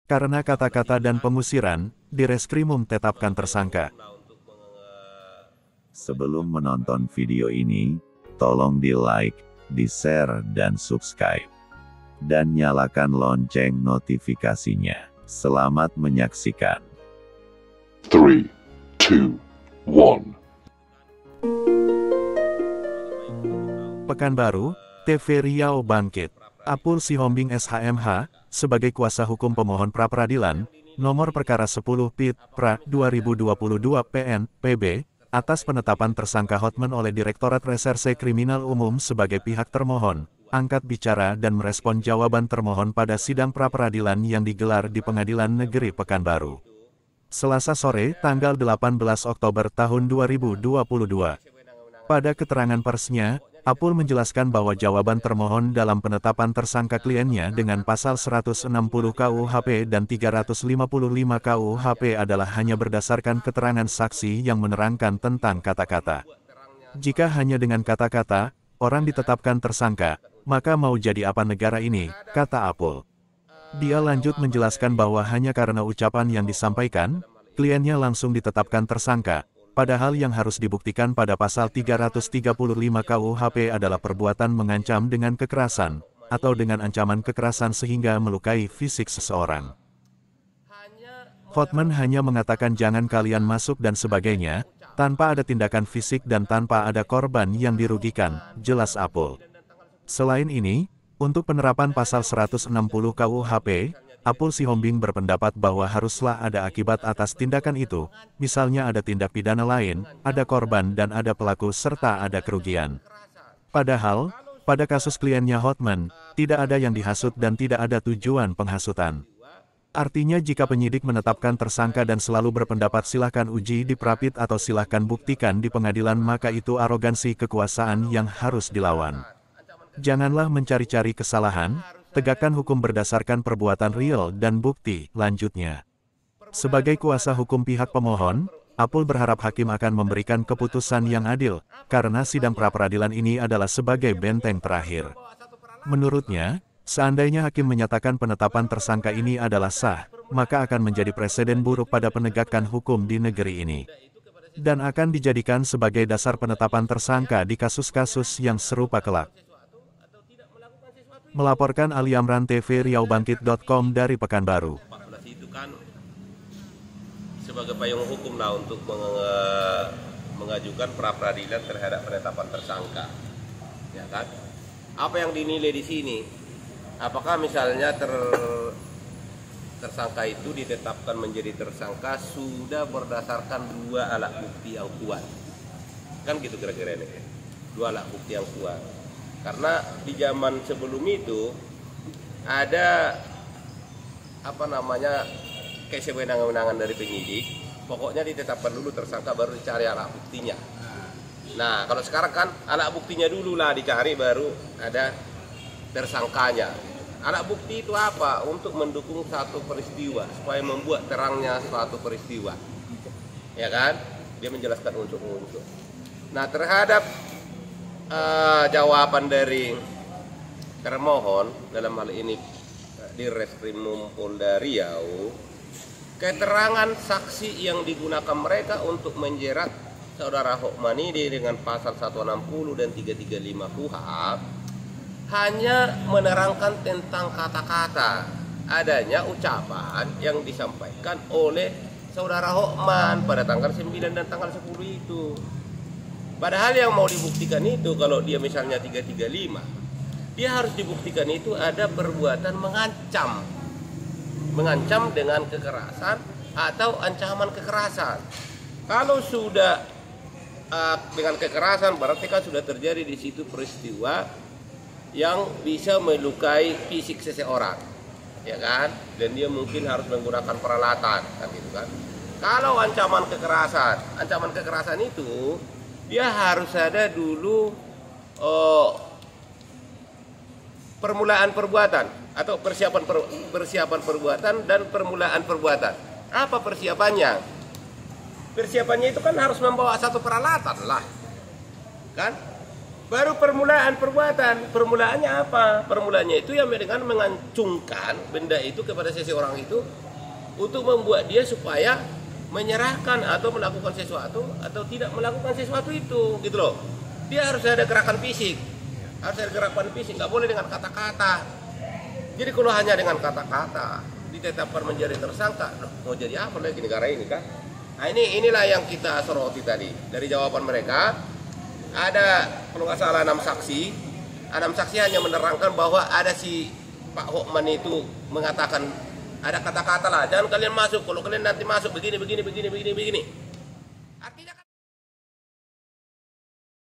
Karena kata-kata dan pengusiran, Direskrimum tetapkan tersangka. Sebelum menonton video ini, tolong di-like, di-share dan subscribe. Dan nyalakan lonceng notifikasinya. Selamat menyaksikan. 3, 2, 1. Pekanbaru, TV Riau bangkit. Apul Sihombing SHMH, sebagai kuasa hukum pemohon pra-peradilan, nomor perkara 10 PIT, Pra, 2022 PN, PB, atas penetapan tersangka Hotman oleh Direktorat Reserse Kriminal Umum sebagai pihak termohon, angkat bicara dan merespon jawaban termohon pada sidang pra-peradilan yang digelar di Pengadilan Negeri Pekanbaru. Selasa sore, tanggal 18 Oktober tahun 2022. Pada keterangan persnya, Apul menjelaskan bahwa jawaban termohon dalam penetapan tersangka kliennya dengan pasal 160 KUHP dan 355 KUHP adalah hanya berdasarkan keterangan saksi yang menerangkan tentang kata-kata. Jika hanya dengan kata-kata, orang ditetapkan tersangka, maka mau jadi apa negara ini, kata Apul. Dia lanjut menjelaskan bahwa hanya karena ucapan yang disampaikan, kliennya langsung ditetapkan tersangka. Padahal yang harus dibuktikan pada pasal 335 KUHP adalah perbuatan mengancam dengan kekerasan, atau dengan ancaman kekerasan sehingga melukai fisik seseorang. Hotman hanya mengatakan jangan kalian masuk dan sebagainya, tanpa ada tindakan fisik dan tanpa ada korban yang dirugikan, jelas Apul. Selain ini, untuk penerapan pasal 160 KUHP, Apul Sihombing berpendapat bahwa haruslah ada akibat atas tindakan itu, misalnya ada tindak pidana lain, ada korban dan ada pelaku serta ada kerugian. Padahal, pada kasus kliennya Hotman, tidak ada yang dihasut dan tidak ada tujuan penghasutan. Artinya jika penyidik menetapkan tersangka dan selalu berpendapat silahkan uji di Prapit atau silahkan buktikan di pengadilan maka itu arogansi kekuasaan yang harus dilawan. Janganlah mencari-cari kesalahan, tegakkan hukum berdasarkan perbuatan real dan bukti, lanjutnya. Sebagai kuasa hukum pihak pemohon, Apul berharap hakim akan memberikan keputusan yang adil, karena sidang pra-peradilan ini adalah sebagai benteng terakhir. Menurutnya, seandainya hakim menyatakan penetapan tersangka ini adalah sah, maka akan menjadi presiden buruk pada penegakan hukum di negeri ini. Dan akan dijadikan sebagai dasar penetapan tersangka di kasus-kasus yang serupa kelak. Melaporkan Ali Amran TV Riaubangkit.com dari Pekanbaru. 14 itu kan sebagai payung hukum lah untuk mengajukan pra-peradilan terhadap penetapan tersangka. Ya kan? Apa yang dinilai di sini? Apakah misalnya tersangka itu ditetapkan menjadi tersangka sudah berdasarkan dua alat bukti yang kuat? Kan gitu kira-kira ini. Dua alat bukti yang kuat. Karena di zaman sebelum itu ada kayak sewenang-wenangan dari penyidik, pokoknya ditetapkan dulu tersangka baru dicari alat buktinya. Nah kalau sekarang kan alat buktinya dulu lah dicari baru ada tersangkanya. Alat bukti itu apa? Untuk mendukung satu peristiwa supaya membuat terangnya suatu peristiwa, ya kan? Dia menjelaskan unsur-unsur. Nah terhadap jawaban dari termohon dalam hal ini Direskrimum Polda Riau, keterangan saksi yang digunakan mereka untuk menjerat saudara Hotman ini dengan pasal 160 dan 335 KUHP hanya menerangkan tentang kata-kata adanya ucapan yang disampaikan oleh saudara Hotman pada tanggal 9 dan tanggal 10 itu. Padahal yang mau dibuktikan itu kalau dia misalnya 335, dia harus dibuktikan itu ada perbuatan mengancam. Mengancam dengan kekerasan atau ancaman kekerasan. Kalau sudah dengan kekerasan berarti kan sudah terjadi di situ peristiwa yang bisa melukai fisik seseorang. Ya kan? Dan dia mungkin harus menggunakan peralatan kan gitu kan. Kalau ancaman kekerasan itu dia harus ada dulu permulaan perbuatan atau persiapan perbuatan dan permulaan perbuatan. Apa persiapannya? Persiapannya itu kan harus membawa satu peralatan lah, kan? Baru permulaan perbuatan. Permulaannya apa? Permulaannya itu yang dengan mengancungkan benda itu kepada seseorang itu untuk membuat dia supaya menyerahkan atau melakukan sesuatu atau tidak melakukan sesuatu itu, gitu loh. Dia harus ada gerakan fisik. Harus ada gerakan fisik, nggak boleh dengan kata-kata. Jadi kalau hanya dengan kata-kata ditetapkan menjadi tersangka, mau jadi apa lagi negara ini kan? Nah, inilah yang kita soroti tadi dari jawaban mereka. Ada kalau nggak salah 6 saksi. 6 saksi hanya menerangkan bahwa ada si Pak Hokman itu mengatakan ada kata-kata lah, jangan kalian masuk, kalau kalian nanti masuk begini. Artinya